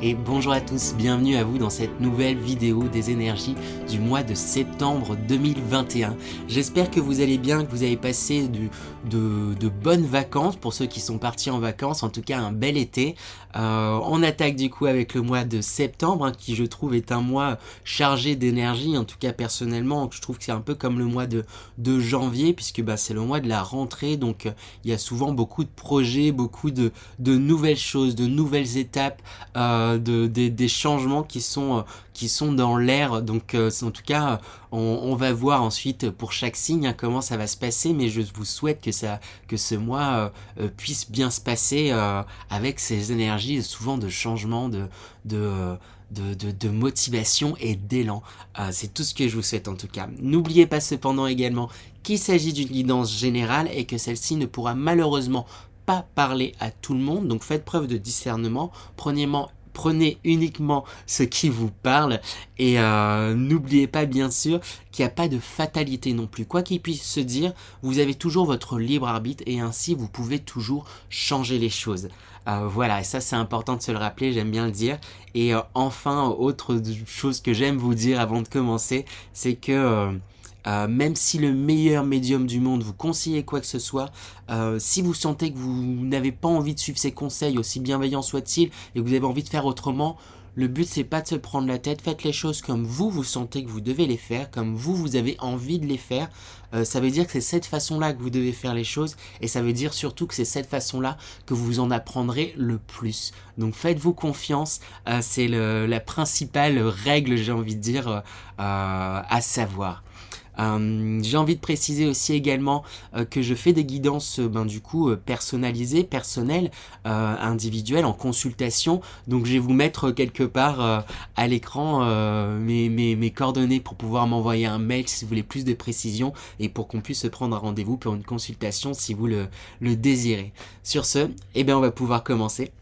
et bonjour à tous, bienvenue à vous dans cette nouvelle vidéo des énergies du mois de septembre 2021. J'espère que vous allez bien, que vous avez passé de bonnes vacances pour ceux qui sont partis en vacances, en tout cas un bel été. On attaque du coup avec le mois de septembre, qui je trouve est un mois chargé d'énergie, en tout cas personnellement, je trouve que c'est un peu comme le mois de janvier, puisque c'est le mois de la rentrée, donc il y a souvent beaucoup de projets, beaucoup de nouvelles choses, de nouvelles étapes, des changements qui sont dans l'air. Donc en tout cas on va voir ensuite pour chaque signe comment ça va se passer, mais je vous souhaite que ce mois puisse bien se passer avec ces énergies souvent de changement, de motivation et d'élan. C'est tout ce que je vous souhaite en tout cas. N'oubliez pas cependant également qu'il s'agit d'une guidance générale et que celle-ci ne pourra malheureusement pas parler à tout le monde, donc faites preuve de discernement, prenez uniquement ce qui vous parle et n'oubliez pas bien sûr qu'il n'y a pas de fatalité non plus. Quoi qu'il puisse se dire, vous avez toujours votre libre arbitre et ainsi vous pouvez toujours changer les choses. Voilà, et ça c'est important de se le rappeler, j'aime bien le dire. Et enfin, autre chose que j'aime vous dire avant de commencer, c'est que même si le meilleur médium du monde vous conseille quoi que ce soit, si vous sentez que vous n'avez pas envie de suivre ses conseils, aussi bienveillants soient-ils, et que vous avez envie de faire autrement, le but c'est pas de se prendre la tête, faites les choses comme vous sentez que vous devez les faire, comme vous avez envie de les faire. Ça veut dire que c'est cette façon-là que vous devez faire les choses, et ça veut dire surtout que c'est cette façon-là que vous en apprendrez le plus. Donc faites-vous confiance, c'est la principale règle, j'ai envie de dire, à savoir. J'ai envie de préciser aussi également que je fais des guidances personnalisées, personnelles, individuelles, en consultation. Donc je vais vous mettre quelque part à l'écran mes coordonnées pour pouvoir m'envoyer un mail si vous voulez plus de précision et pour qu'on puisse se prendre un rendez-vous pour une consultation si vous le désirez. Sur ce, on va pouvoir commencer.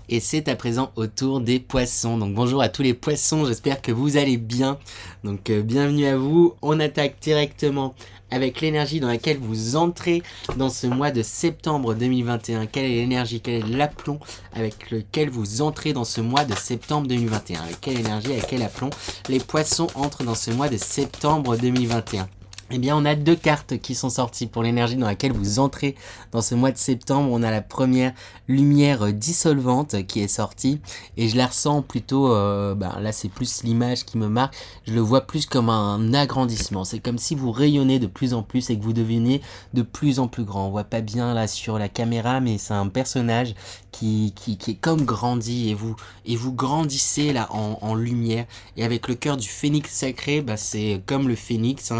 Et c'est à présent au tour des poissons. Donc bonjour à tous les poissons, j'espère que vous allez bien. Donc bienvenue à vous. On attaque directement avec l'énergie dans laquelle vous entrez dans ce mois de septembre 2021. Quelle est l'énergie, quel est l'aplomb avec lequel vous entrez dans ce mois de septembre 2021? Avec quelle énergie, avec quel aplomb les poissons entrent dans ce mois de septembre 2021? On a deux cartes qui sont sorties pour l'énergie dans laquelle vous entrez dans ce mois de septembre. On a la première lumière dissolvante qui est sortie et je la ressens plutôt, là c'est plus l'image qui me marque, je le vois plus comme un agrandissement. C'est comme si vous rayonnez de plus en plus et que vous deveniez de plus en plus grand. On voit pas bien là sur la caméra, mais c'est un personnage qui est comme grandi et vous grandissez là en lumière. Et avec le cœur du phénix sacré, c'est comme le phénix,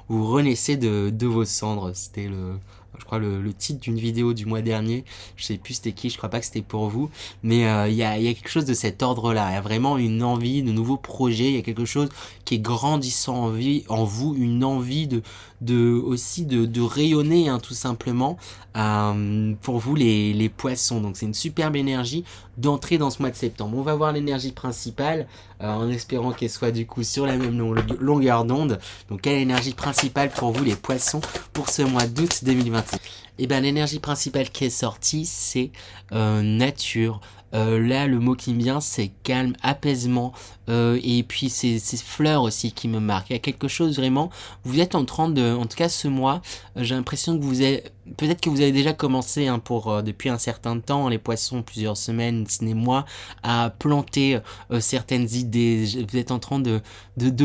vous renaissez de vos cendres. C'était je crois le titre d'une vidéo du mois dernier. Je sais plus c'était qui, je crois pas que c'était pour vous. Mais il y a quelque chose de cet ordre-là. Il y a vraiment une envie de nouveaux projets. Il y a quelque chose qui est grandissant en vous, une envie aussi de rayonner, tout simplement, pour vous les poissons. Donc c'est une superbe énergie d'entrer dans ce mois de septembre. On va voir l'énergie principale en espérant qu'elle soit du coup sur la même longueur d'onde. Donc quelle énergie principale pour vous les poissons pour ce mois d'août 2021? L'énergie principale qui est sortie, c'est nature. Là, le mot qui me vient, c'est calme, apaisement, et puis ces fleurs aussi qui me marquent. Il y a quelque chose vraiment, vous êtes en train en tout cas ce mois, j'ai l'impression que peut-être que vous avez déjà commencé depuis un certain temps, les poissons, plusieurs semaines, si ce n'est mois, à planter certaines idées. Vous êtes en train de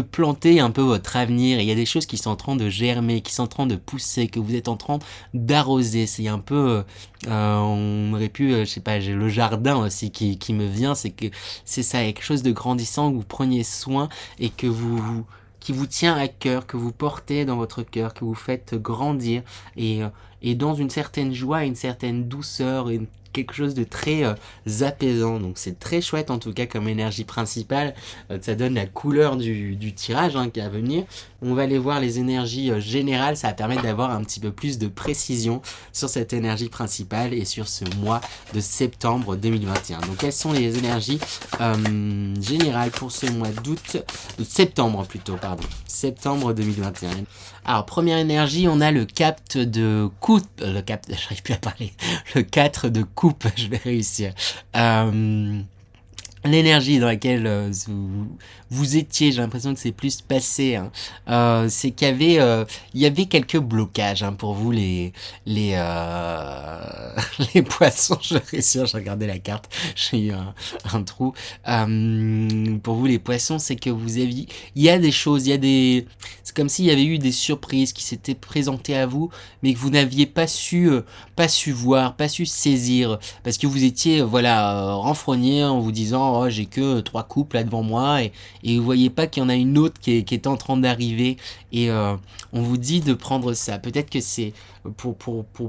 planter un peu votre avenir, et il y a des choses qui sont en train de germer, qui sont en train de pousser, que vous êtes en train d'arroser. C'est un peu, on aurait pu, je sais pas, j'ai le jardin aussi qui me vient, c'est que c'est ça, il y a quelque chose de grandissant, que vous preniez soin et qui vous tient à cœur, que vous portez dans votre cœur, que vous faites grandir et dans une certaine joie, une certaine douceur, quelque chose de très apaisant. Donc c'est très chouette en tout cas comme énergie principale. Ça donne la couleur du tirage qui va venir. On va aller voir les énergies générales, ça va permettre d'avoir un petit peu plus de précision sur cette énergie principale et sur ce mois de septembre 2021. Donc quelles sont les énergies générales pour ce mois de septembre plutôt, septembre 2021. Alors première énergie, on a le capte de coupe, j'arrive plus à parler, le 4 de coupe, je vais réussir. l'énergie dans laquelle vous étiez, j'ai l'impression que c'est plus passé, hein. C'est il y avait quelques blocages, hein, pour vous les poissons. Je réussis, j'ai regardé la carte, j'ai eu un trou. Pour vous les poissons, c'est que il y a des choses, c'est comme s'il y avait eu des surprises qui s'étaient présentées à vous, mais que vous n'aviez pas su voir, pas su saisir, parce que vous étiez, voilà, renfrogné en vous disant, oh, j'ai que 3 coupes là devant moi, et vous voyez pas qu'il y en a une autre qui est en train d'arriver, et on vous dit de prendre ça. Peut-être que c'est pour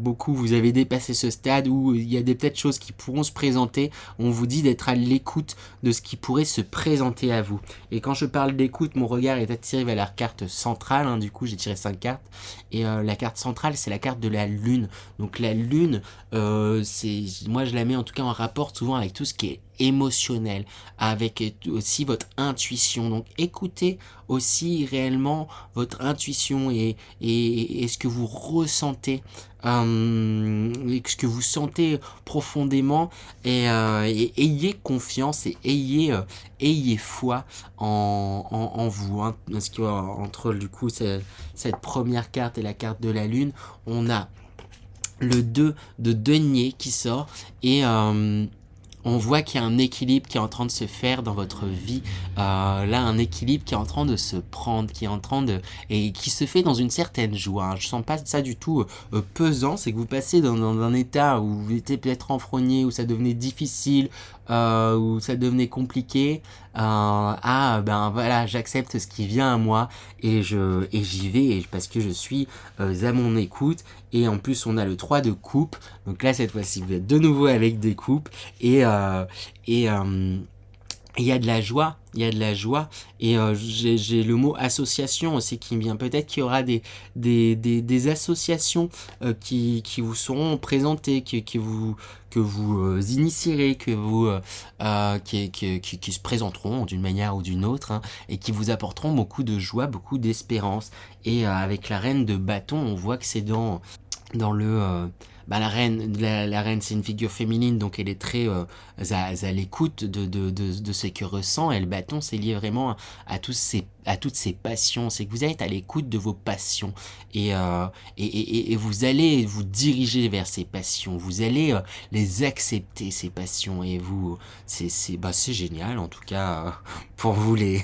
beaucoup, vous avez dépassé ce stade où il y a peut-être choses qui pourront se présenter. On vous dit d'être à l'écoute de ce qui pourrait se présenter à vous. Et quand je parle d'écoute, mon regard est attiré vers la carte centrale, hein. Du coup, j'ai tiré 5 cartes, et la carte centrale, c'est la carte de la lune. Donc la lune, moi je la mets en tout cas en rapport souvent avec tout ce qui est émotionnel, avec aussi votre intuition. Donc écoutez aussi réellement votre intuition et ce que vous ressentez, et ce que vous sentez profondément, et ayez confiance et ayez foi en vous, hein. Parce que entre du coup cette première carte et la carte de la lune, on a le 2 de denier qui sort, et on voit qu'il y a un équilibre qui est en train de se faire dans votre vie. Là, un équilibre qui est en train de se prendre, et qui se fait dans une certaine joie, hein. Je sens pas ça du tout pesant. C'est que vous passez dans un état où vous étiez peut-être renfrogné, où ça devenait difficile, où ça devenait compliqué. Ben voilà, j'accepte ce qui vient à moi, et j'y vais, parce que je suis à mon écoute. Et en plus, on a le 3 de coupe. Donc là, cette fois-ci, vous êtes de nouveau avec des coupes, et il y a de la joie, et j'ai le mot association aussi qui me vient. Peut-être qu'il y aura des associations qui vous seront présentées, que vous initierez, qui se présenteront d'une manière ou d'une autre, hein, et qui vous apporteront beaucoup de joie, beaucoup d'espérance. Et avec la reine de bâton, on voit que c'est dans le la reine c'est une figure féminine, donc elle est très à l'écoute de ce que ressent. Et le bâton, c'est lié vraiment à toutes ces passions. C'est que vous êtes à l'écoute de vos passions, et vous allez vous diriger vers ces passions, vous allez les accepter, ces passions, et c'est génial en tout cas pour vous les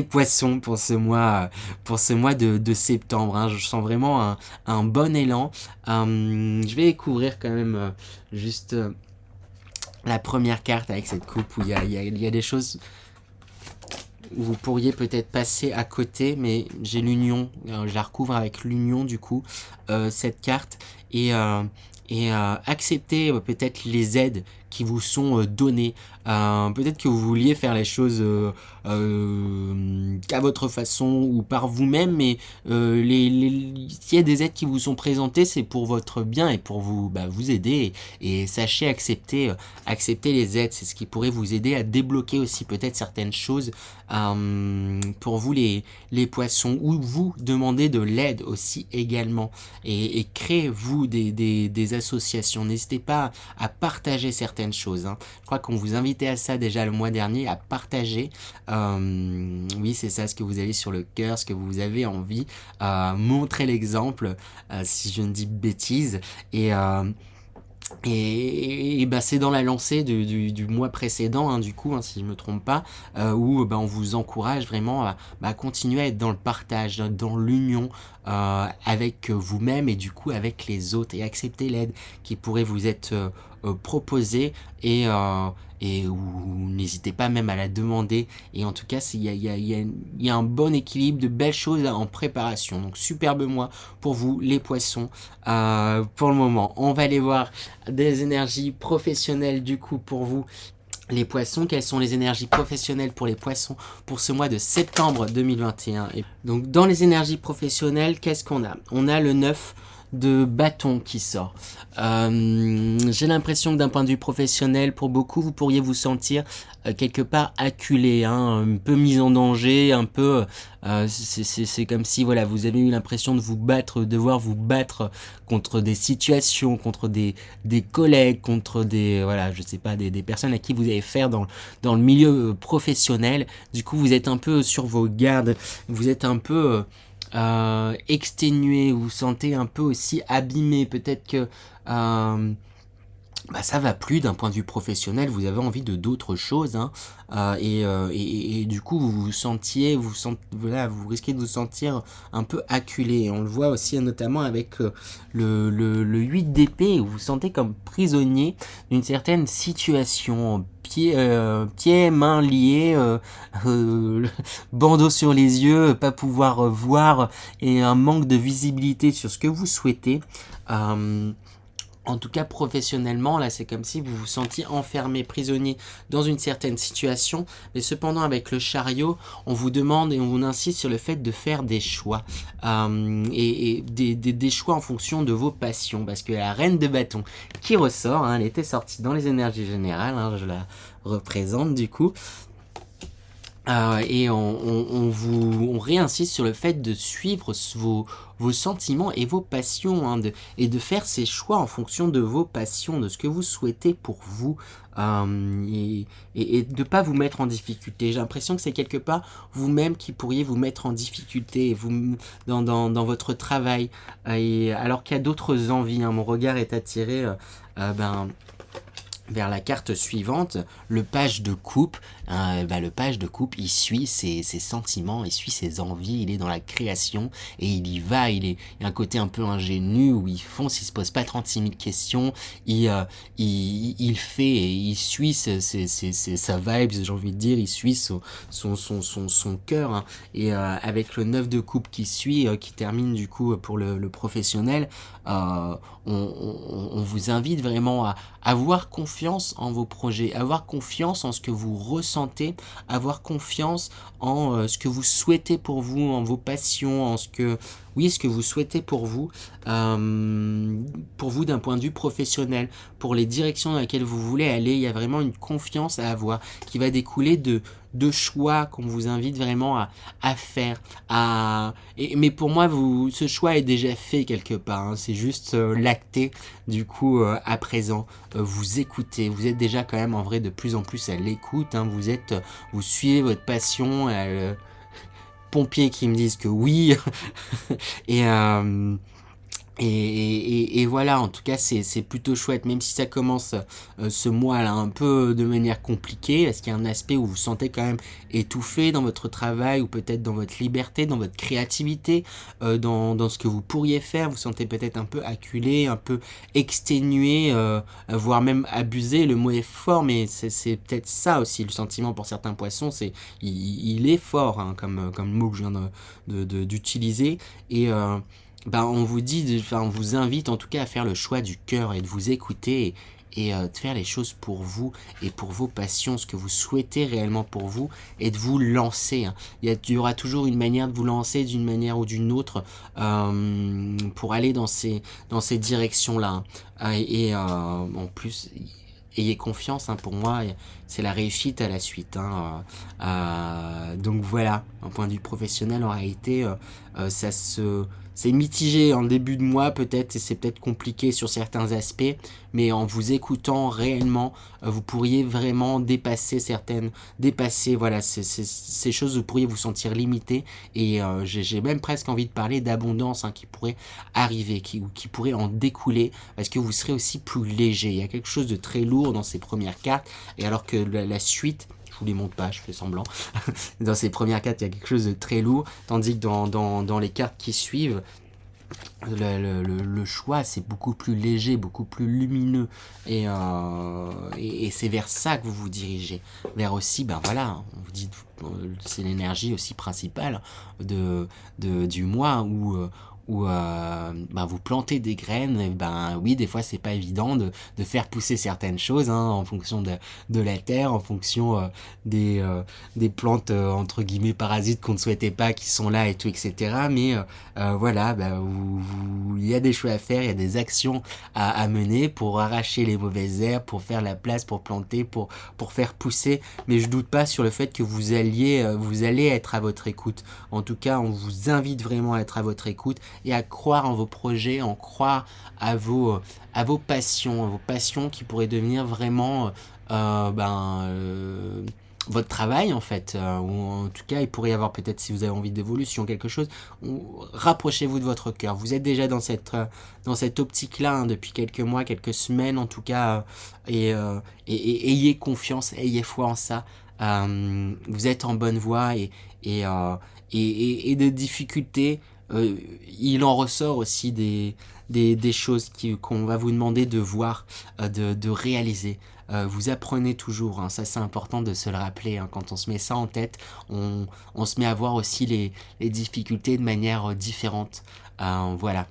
poissons, pour ce mois de septembre, hein. Je sens vraiment un bon élan. Je vais découvrir quand même juste la première carte avec cette coupe, où il y a des choses où vous pourriez peut-être passer à côté, mais j'ai l'union, je la recouvre avec l'union du coup, cette carte, et accepter peut-être les aides qui vous sont données. Peut-être que vous vouliez faire les choses qu'à votre façon ou par vous-même, mais s'il y a des aides qui vous sont présentées, c'est pour votre bien et pour vous aider, et sachez accepter les aides. C'est ce qui pourrait vous aider à débloquer aussi peut-être certaines choses pour vous les poissons, ou vous demander de l'aide aussi également, et créez-vous des associations. N'hésitez pas à partager certaines choses, hein. Je crois qu'on vous invitait à ça déjà le mois dernier, à partager. Oui, c'est ça, ce que vous avez sur le cœur, ce que vous avez envie, montrer l'exemple, si je ne dis bêtises. Et c'est dans la lancée du mois précédent, hein, du coup, hein, si je me trompe pas, où on vous encourage vraiment à continuer à être dans le partage, dans l'union avec vous-même, et du coup avec les autres, et accepter l'aide qui pourrait vous être proposée, et ou n'hésitez pas même à la demander. Et en tout cas, il y a un bon équilibre, de belles choses en préparation. Donc superbe mois pour vous les poissons. Pour le moment, on va aller voir des énergies professionnelles du coup pour vous les poissons. Quelles sont les énergies professionnelles pour les poissons pour ce mois de septembre 2021? Et donc dans les énergies professionnelles, qu'est-ce qu'on a? On a le 9 de bâton qui sort. J'ai l'impression que d'un point de vue professionnel, pour beaucoup, vous pourriez vous sentir quelque part acculé, hein, un peu mis en danger, un peu... c'est comme si voilà, vous avez eu l'impression de vous battre, devoir vous battre contre des situations, contre des collègues, contre des, voilà, je sais pas, des personnes à qui vous avez affaire dans le milieu professionnel. Du coup, vous êtes un peu sur vos gardes, vous êtes un peu exténué, vous vous sentez un peu aussi abîmé. Peut-être que ça va plus d'un point de vue professionnel, vous avez envie de d'autres choses, hein, et du coup voilà, vous risquez de vous sentir un peu acculé. On le voit aussi notamment avec le 8 d'épée, où vous vous sentez comme prisonnier d'une certaine situation, pieds, mains liés, bandeau sur les yeux, pas pouvoir voir, et un manque de visibilité sur ce que vous souhaitez. En tout cas, professionnellement, là, c'est comme si vous vous sentiez enfermé, prisonnier dans une certaine situation. Mais cependant, avec le chariot, on vous demande et on vous insiste sur le fait de faire des choix. Et des choix en fonction de vos passions. Parce que la reine de bâton qui ressort, hein, elle était sortie dans les énergies générales, hein, je la représente du coup. Et on réinsiste sur le fait de suivre vos sentiments et vos passions, hein, et de faire ces choix en fonction de vos passions, de ce que vous souhaitez pour vous, et de pas vous mettre en difficulté. J'ai l'impression que c'est quelque part vous-même qui pourriez vous mettre en difficulté dans votre travail, et alors qu'il y a d'autres envies, hein. Mon regard est attiré vers la carte suivante, le page de coupe. Le page de coupe, il suit ses sentiments, il suit ses envies, il est dans la création et il y va, il y a un côté un peu ingénu où il fonce, il se pose pas 36 000 questions, il fait et il suit sa vibe, j'ai envie de dire, il suit son cœur, hein. Et avec le 9 de coupe qui suit, qui termine du coup pour le professionnel, on vous invite vraiment à avoir confiance en vos projets, avoir confiance en ce que vous ressentez, avoir confiance en ce que vous souhaitez pour vous, en vos passions, en ce que vous souhaitez pour vous d'un point de vue professionnel, pour les directions dans lesquelles vous voulez aller. Il y a vraiment une confiance à avoir qui va découler de choix qu'on vous invite vraiment à faire. Mais pour moi, ce choix est déjà fait quelque part, hein. C'est juste l'acté du coup à présent. Vous écoutez, vous êtes déjà quand même en vrai de plus en plus à l'écoute, hein. Vous suivez votre passion, pompiers qui me disent que oui. Et voilà, en tout cas c'est plutôt chouette, même si ça commence ce mois là un peu de manière compliquée, parce qu'il y a un aspect où vous vous sentez quand même étouffé dans votre travail, ou peut-être dans votre liberté, dans votre créativité, dans ce que vous pourriez faire. Vous vous sentez peut-être un peu acculé, un peu exténué, voire même abusé. Le mot est fort, mais c'est peut-être ça aussi le sentiment pour certains poissons. Il est fort, hein, comme mot que je viens d'utiliser. Et on vous invite en tout cas à faire le choix du cœur et de vous écouter, et de faire les choses pour vous et pour vos passions, ce que vous souhaitez réellement pour vous, et de vous lancer, hein. Il y aura toujours une manière de vous lancer d'une manière ou d'une autre, pour aller dans ces directions-là, hein. En plus, ayez confiance, hein, pour moi, c'est la réussite à la suite, hein. Donc voilà, d'un point de vue professionnel, en réalité, c'est mitigé en début de mois peut-être, et c'est peut-être compliqué sur certains aspects, mais en vous écoutant réellement, vous pourriez vraiment dépasser voilà, ces choses, vous pourriez vous sentir limité, et j'ai même presque envie de parler d'abondance, hein, qui pourrait arriver, qui pourrait en découler, parce que vous serez aussi plus léger. Il y a quelque chose de très lourd dans ces premières cartes, et alors que la suite, je vous les montre pas, je fais semblant. Dans ces premières cartes, il y a quelque chose de très lourd, tandis que dans les cartes qui suivent, le choix, c'est beaucoup plus léger, beaucoup plus lumineux, et c'est vers ça que vous vous dirigez, vers aussi, voilà, on vous dit, c'est l'énergie aussi principale du mois, où vous plantez des graines, et oui, des fois c'est pas évident de faire pousser certaines choses, hein, en fonction de la terre, en fonction des plantes entre guillemets parasites qu'on ne souhaitait pas, qui sont là et tout, etc. Mais voilà, il y a des choix à faire, il y a des actions à mener pour arracher les mauvaises herbes, pour faire la place, pour planter, pour faire pousser. Mais je doute pas sur le fait que vous allez être à votre écoute. En tout cas, on vous invite vraiment à être à votre écoute et à croire en vos projets, en croire à vos passions qui pourraient devenir vraiment votre travail en fait, ou en tout cas il pourrait y avoir peut-être, si vous avez envie d'évolution, quelque chose, rapprochez-vous de votre cœur. Vous êtes déjà dans cette optique-là, hein, depuis quelques mois, quelques semaines en tout cas, et ayez confiance, ayez foi en ça. Vous êtes en bonne voie, et des difficultés, il en ressort aussi des choses qu'on va vous demander de voir, de réaliser. Vous apprenez toujours, hein, ça c'est important de se le rappeler, hein, quand on se met ça en tête, on se met à voir aussi les difficultés de manière différente. Voilà.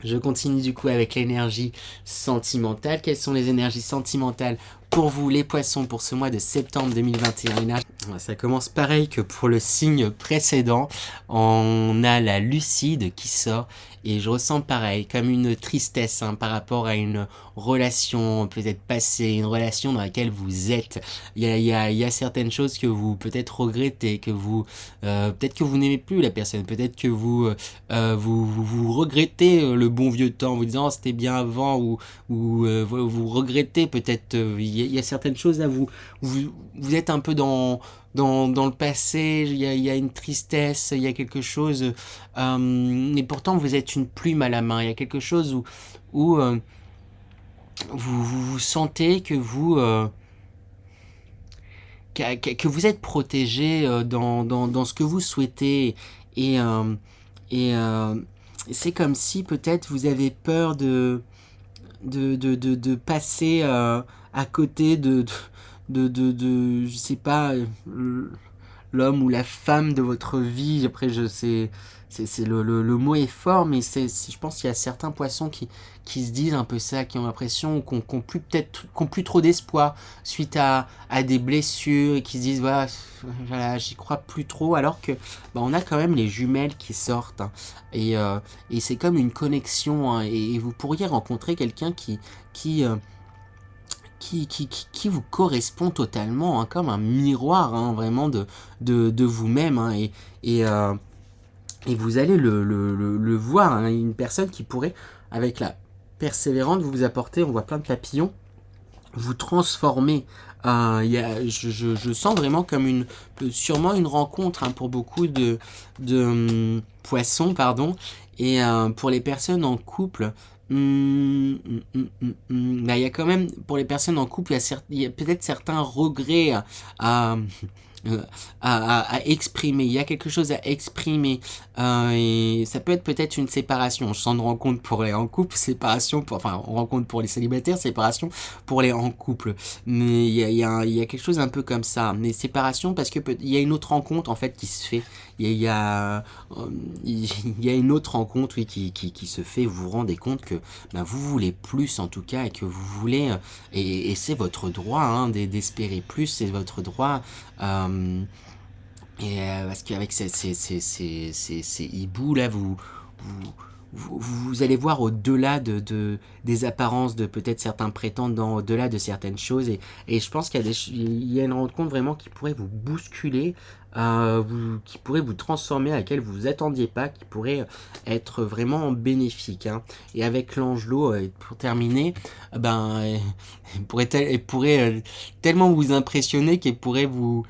Je continue du coup avec l'énergie sentimentale. Quelles sont les énergies sentimentales pour vous, les poissons, pour ce mois de septembre 2021? Ça commence pareil que pour le signe précédent. On a la lucide qui sort et je ressens pareil, comme une tristesse, hein, par rapport à une relation peut-être passée, une relation dans laquelle vous êtes. Il y a certaines choses que vous peut-être regrettez, que vous peut-être que vous n'aimez plus la personne, peut-être que vous regrettez le bon vieux temps, vous disant oh, c'était bien avant, ou vous regrettez peut-être, il y a certaines choses là, vous êtes un peu dans le passé, il y a une tristesse, il y a quelque chose, et pourtant vous êtes une plume à la main, il y a quelque chose où vous sentez que vous êtes protégé dans ce que vous souhaitez, et, et c'est comme si peut-être vous avez peur de passer à côté je sais pas, l'homme ou la femme de votre vie. Après, le mot est fort, mais je pense qu'il y a certains poissons qui se disent un peu ça, qui ont l'impression qu'on plus trop d'espoir suite à des blessures, et qui se disent voilà, j'y crois plus trop, alors que on a quand même les jumelles qui sortent, hein, et c'est comme une connexion, hein, et vous pourriez rencontrer quelqu'un qui vous correspond totalement, hein, comme un miroir, hein, vraiment de vous-même, hein, et vous allez le voir, hein, une personne qui pourrait, avec la persévérante, vous apporter, on voit plein de papillons, vous transformer. Je sens vraiment comme sûrement une rencontre, hein, pour beaucoup de poissons, pardon, et pour les personnes en couple. Il y a quand même, pour les personnes en couple, il y a peut-être certains regrets à, à exprimer. Il y a quelque chose à exprimer, et ça peut être peut-être une séparation. Je sens une rencontre pour les en couple, séparation rencontre pour les célibataires, séparation pour les en couple. Mais il y a quelque chose un peu comme ça. Mais séparation parce que il y a une autre rencontre en fait qui se fait. Il y a une autre rencontre, oui, qui se fait. Vous vous rendez compte que vous voulez plus, en tout cas, et que vous voulez, et c'est votre droit, hein, d'espérer plus, c'est votre droit, parce qu'avec ces hiboux là, vous allez voir au-delà des apparences de peut-être certains prétendants, au-delà de certaines choses, et je pense qu'il y a une rencontre vraiment qui pourrait vous bousculer, qui pourrait vous transformer, à laquelle vous vous attendiez pas, qui pourrait être vraiment bénéfique, hein. Et avec l'Angelot, pour terminer, elle pourrait tellement vous impressionner qu'elle pourrait vous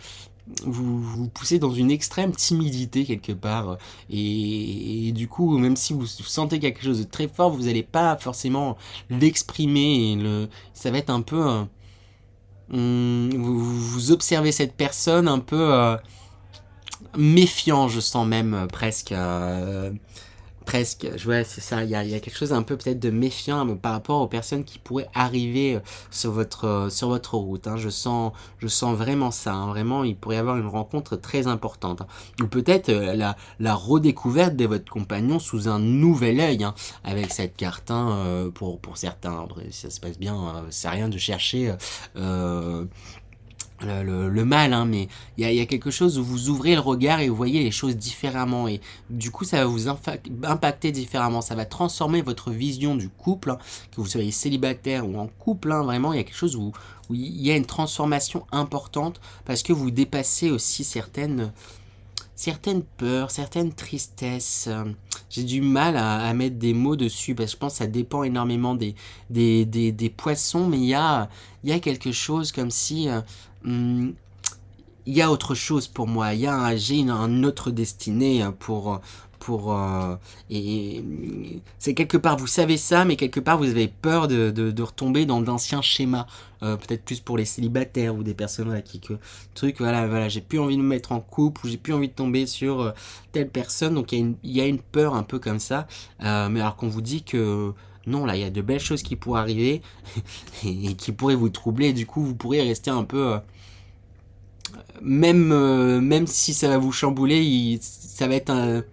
poussez dans une extrême timidité quelque part, et du coup, même si vous sentez quelque chose de très fort, vous n'allez pas forcément l'exprimer, et ça va être un peu vous observez cette personne un peu méfiant, je sens même presque, Presque, ouais, c'est ça. Il y a quelque chose un peu peut-être de méfiant par rapport aux personnes qui pourraient arriver sur votre route. Hein. Je sens vraiment ça. Hein. Vraiment, il pourrait y avoir une rencontre très importante. Hein. Ou peut-être la redécouverte de votre compagnon sous un nouvel œil, hein, avec cette carte. Hein, pour certains, après, ça se passe bien. C'est rien de chercher. Le mal, hein, mais il y a quelque chose où vous ouvrez le regard et vous voyez les choses différemment, et du coup ça va vous impacter différemment, ça va transformer votre vision du couple, hein, que vous soyez célibataire ou en couple, hein, vraiment il y a quelque chose où il y a une transformation importante, parce que vous dépassez aussi certaines peurs, certaines tristesses. J'ai du mal à mettre des mots dessus parce que je pense que ça dépend énormément des poissons, mais il y a quelque chose comme si hum, il y a autre chose pour moi. J'ai une autre destinée et c'est quelque part, vous savez ça, mais quelque part vous avez peur de retomber dans d'anciens schémas. Peut-être plus pour les célibataires ou des personnes à qui que truc, voilà, j'ai plus envie de me mettre en couple, ou j'ai plus envie de tomber sur telle personne. Donc il y a une peur un peu comme ça. Mais alors qu'on vous dit que non, là, il y a de belles choses qui pourraient arriver et qui pourraient vous troubler. Et du coup, vous pourrez rester un peu même si ça va vous chambouler, ça va être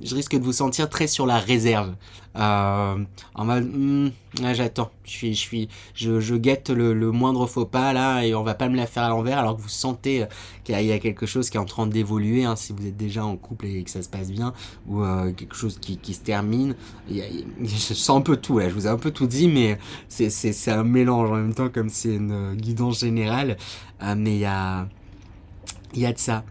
je risque de vous sentir très sur la réserve. En mode, j'attends, je guette le moindre faux pas là, et on va pas me la faire à l'envers, alors que vous sentez qu'il y a quelque chose qui est en train d'évoluer, hein, si vous êtes déjà en couple et que ça se passe bien, ou quelque chose qui se termine. Je sens un peu tout là, je vous ai un peu tout dit, mais c'est un mélange en même temps, comme c'est une guidance générale. Mais il y a de ça.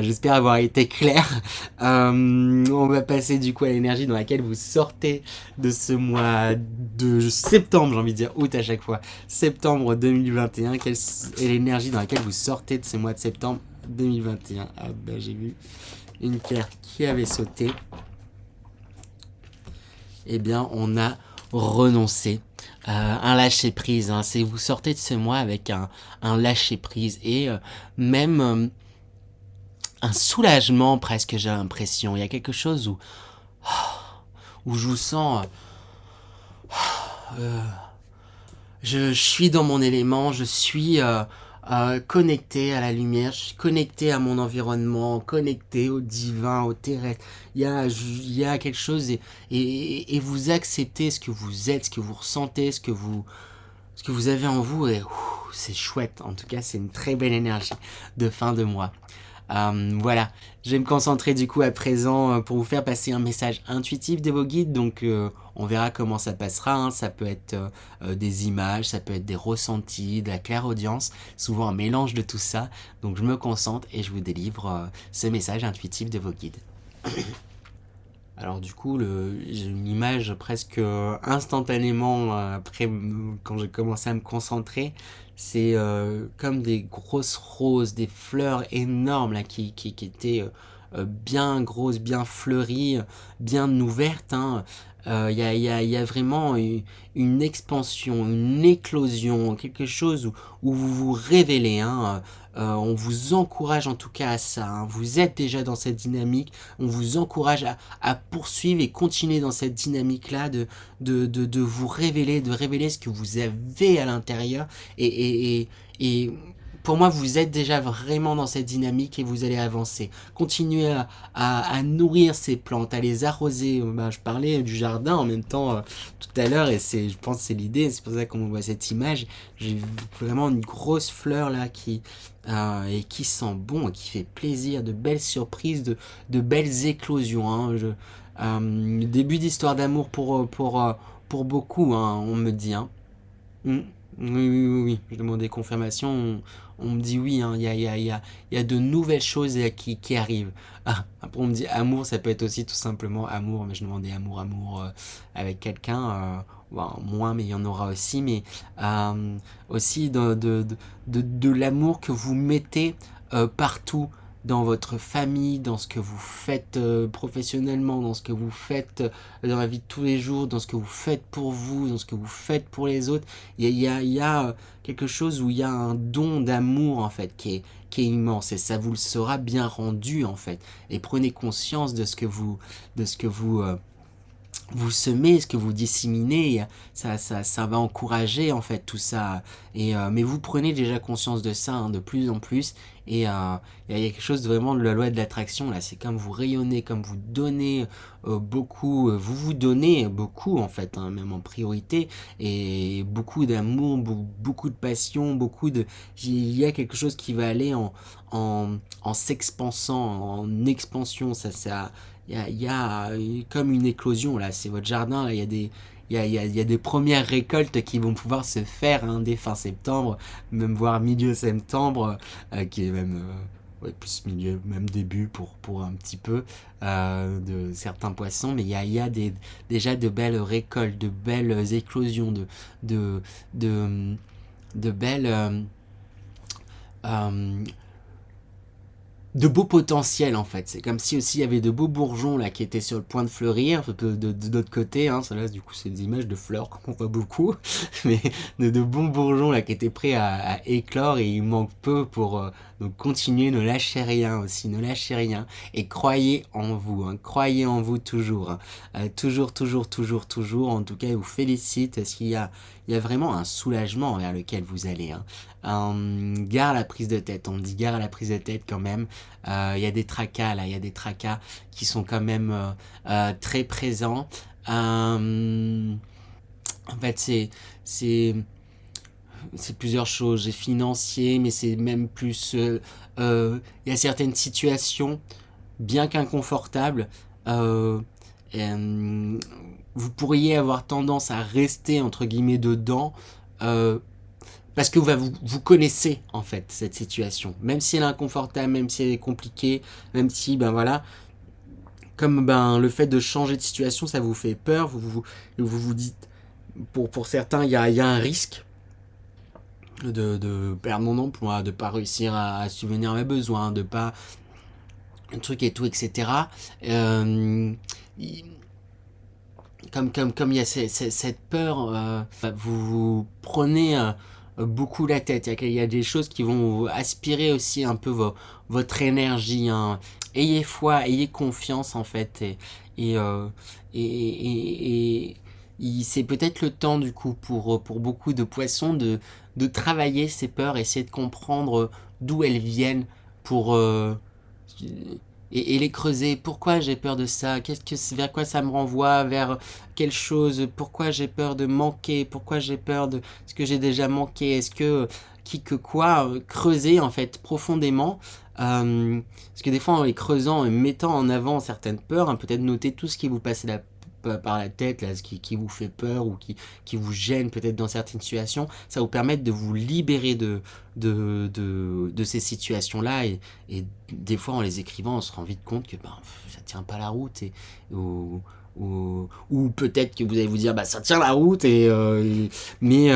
J'espère avoir été clair. On va passer du coup à l'énergie dans laquelle vous sortez de ce mois de septembre, j'ai envie de dire août à chaque fois. Septembre 2021, quelle est l'énergie dans laquelle vous sortez de ce mois de septembre 2021? Ah bah j'ai vu une carte qui avait sauté. Eh bien on a renoncé. Un lâcher prise, hein. C'est vous sortez de ce mois avec un lâcher prise et même un soulagement presque, j'ai l'impression. Il y a quelque chose où je vous sens je suis dans mon élément, je suis connecté à la lumière, je suis connecté à mon environnement, connecté au divin, au terrestre. Il y a quelque chose, et vous acceptez ce que vous êtes, ce que vous ressentez, ce que vous avez en vous, et c'est chouette. En tout cas, c'est une très belle énergie de fin de mois. Voilà, je vais me concentrer du coup à présent pour vous faire passer un message intuitif de vos guides. Donc on verra comment ça passera, hein. Ça peut être des images, ça peut être des ressentis, de la clairaudience, souvent un mélange de tout ça. Donc je me concentre et je vous délivre ce message intuitif de vos guides. Alors du coup, j'ai une image presque instantanément après, quand j'ai commencé à me concentrer. C'est comme des grosses roses, des fleurs énormes là, qui étaient bien grosses, bien fleuries, bien ouvertes. Hein. Y a vraiment une expansion, une éclosion, quelque chose où vous vous révélez. Hein. On vous encourage en tout cas à ça. Hein. Vous êtes déjà dans cette dynamique. On vous encourage à poursuivre et continuer dans cette dynamique-là de vous révéler, de révéler ce que vous avez à l'intérieur. Et pour moi, vous êtes déjà vraiment dans cette dynamique et vous allez avancer. Continuez à nourrir ces plantes, à les arroser. Je parlais du jardin en même temps tout à l'heure, et je pense que c'est l'idée, c'est pour ça qu'on voit cette image. J'ai vraiment une grosse fleur là et qui sent bon, qui fait plaisir, de belles surprises, de belles éclosions. Hein. Début d'histoire d'amour pour beaucoup, hein, on me dit. Hein. Mm. Oui. Je demandais confirmation. On me dit oui, hein, il y a de nouvelles choses qui arrivent. Après, on me dit amour, ça peut être aussi tout simplement amour, mais je demandais amour avec quelqu'un. Moins, mais il y en aura aussi. Mais aussi de l'amour que vous mettez partout dans votre famille, dans ce que vous faites professionnellement, dans ce que vous faites dans la vie de tous les jours, dans ce que vous faites pour vous, dans ce que vous faites pour les autres. Il y a quelque chose où il y a un don d'amour en fait qui est immense, et ça vous le sera bien rendu en fait. Et prenez conscience de ce que vous vous semez, ce que vous disséminez, ça va encourager en fait tout ça. Et mais vous prenez déjà conscience de ça de plus en plus. Et il y a quelque chose vraiment de la loi de l'attraction là. C'est comme vous rayonnez, comme vous donnez beaucoup, vous donnez beaucoup en fait, même en priorité, et beaucoup d'amour, beaucoup de passion, il y a quelque chose qui va aller en s'expansant, en expansion. Il y a comme une éclosion là, c'est votre jardin là, il y a des premières récoltes qui vont pouvoir se faire dès fin septembre, même voire milieu septembre, qui est même plus milieu, même début pour un petit peu de certains poissons, mais il y a déjà de belles récoltes, de belles éclosions, de belles de beaux potentiels en fait. C'est comme si aussi il y avait de beaux bourgeons là qui étaient sur le point de fleurir de l'autre côté, ça là du coup c'est des images de fleurs qu'on voit beaucoup, mais de bons bourgeons là qui étaient prêts à éclore, et il manque peu pour donc continuer. Ne lâchez rien aussi, ne lâchez rien, et croyez en vous, croyez en vous toujours, toujours en tout cas. Je vous félicite parce qu'il y a vraiment un soulagement vers lequel vous allez, gare à la prise de tête, on me dit gare à la prise de tête quand même. Il y a des tracas là, il y a des tracas qui sont quand même très présents. En fait c'est plusieurs choses, c'est financier, mais c'est même plus il y a certaines situations bien qu'inconfortables, vous pourriez avoir tendance à rester entre guillemets dedans, parce que vous connaissez en fait cette situation, même si elle est inconfortable, même si elle est compliquée, même si voilà, comme le fait de changer de situation, ça vous fait peur, vous dites, pour certains il y a un risque de perdre mon emploi, de pas réussir à subvenir à mes besoins, de pas un truc et tout, etc. Comme il y a cette peur, vous prenez beaucoup la tête. Il y a des choses qui vont aspirer aussi un peu votre énergie. Ayez foi, ayez confiance en fait, et c'est peut-être le temps du coup pour beaucoup de poissons de travailler ces peurs, essayer de comprendre d'où elles viennent, pour et les creuser. Pourquoi j'ai peur de ça? Vers quoi ça me renvoie? Vers quelle chose? Pourquoi j'ai peur de manquer? Pourquoi j'ai peur de ce que j'ai déjà manqué? Est-ce que quoi? Creuser en fait profondément, parce que des fois en les creusant et mettant en avant certaines peurs, peut-être noter tout ce qui vous passe par la tête là, ce qui vous fait peur ou qui vous gêne peut-être dans certaines situations, ça vous permet de vous libérer de ces situations là, et des fois en les écrivant on se rend vite compte que ça tient pas la route, ou peut-être que vous allez vous dire ça tient la route, mais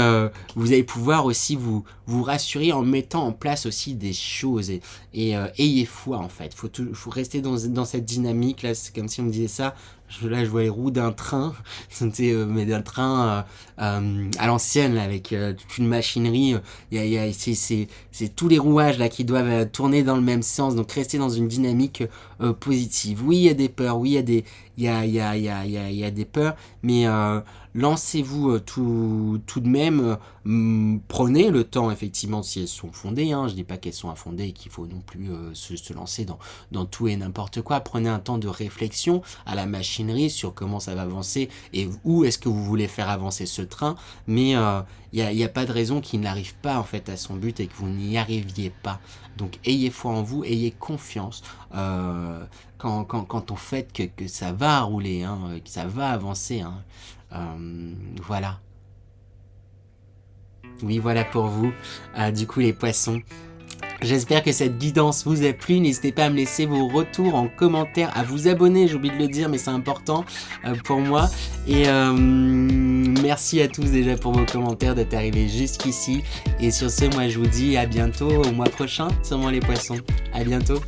vous allez pouvoir aussi vous rassurer en mettant en place aussi des choses, et ayez foi en fait. Faut rester dans cette dynamique là. C'est comme si on me disait ça. Là je vois les roues d'un train, mais d'un train à l'ancienne là, avec toute une machinerie. C'est tous les rouages là qui doivent tourner dans le même sens, donc restez dans une dynamique positive. Oui, il y a des peurs, oui, il y a des peurs, mais lancez-vous tout de même. Prenez le temps effectivement si elles sont fondées, je dis pas qu'elles sont infondées et qu'il faut non plus se lancer dans tout et n'importe quoi. Prenez un temps de réflexion à la machinerie sur comment ça va avancer et où est-ce que vous voulez faire avancer ce train, mais il y a pas de raison qu'il n'arrive pas en fait à son but et que vous n'y arriviez pas. Donc ayez foi en vous, ayez confiance quand on fait que ça va rouler, que ça va avancer, voilà. Oui, voilà pour vous, du coup les poissons. J'espère que cette guidance vous a plu. N'hésitez pas à me laisser vos retours en commentaire, à vous abonner, j'ai oublié de le dire, mais c'est important pour moi. Et merci à tous déjà pour vos commentaires, d'être arrivés jusqu'ici. Et sur ce, moi je vous dis à bientôt, au mois prochain, sûrement les poissons. À bientôt.